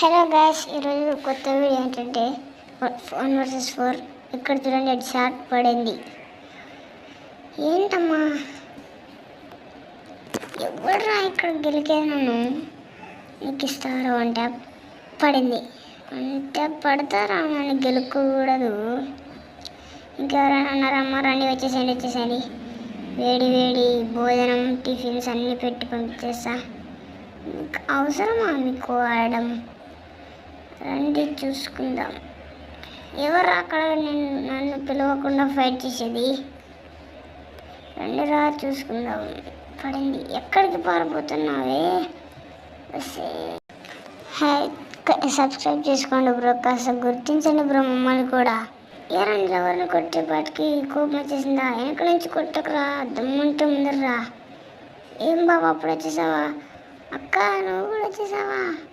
Hello guys, ఈరోజు కొత్త video ఏంటంటే 1 vs 4. ఇక్కడ చూడండి, హెడ్ షాట్ పడింది. ఏంటమ్మా, ఎవడరా ఇక్కడ గెలికేది? నన్ను నీకు ఇస్తారు అంటే పడింది అంటే పడతారా? నన్ను గెలుకూడదు. ఇంకెవరైనా ఉన్నారమ్మా? రండి, వచ్చేసేయండి. వేడి వేడి భోజనం, టిఫిన్స్ అన్నీ పెట్టి పంపించేస్తా. అవసరమా మీకు ఆడడం? రండి, చూసుకుందాం. ఎవరు అక్కడ నన్ను పిలవకుండా ఫైట్ చేసేది? రండిరా, చూసుకుందాం. పడింది. ఎక్కడికి పారిపోతున్నావే? సబ్స్క్రైబ్ చేసుకోండి బ్రో, కాస్త గుర్తించండి బ్రో మమ్మల్ని కూడా. ఏ రండి, ఎవరిని కొట్టేపాటికి కోపం వచ్చేసిందా? వెనక నుంచి కొట్టకురా, దమ్ముంటే ముందరరా. ఏం బాబా, అప్పుడు వచ్చేసావా? అక్క, నువ్వు కూడా వచ్చేసావా?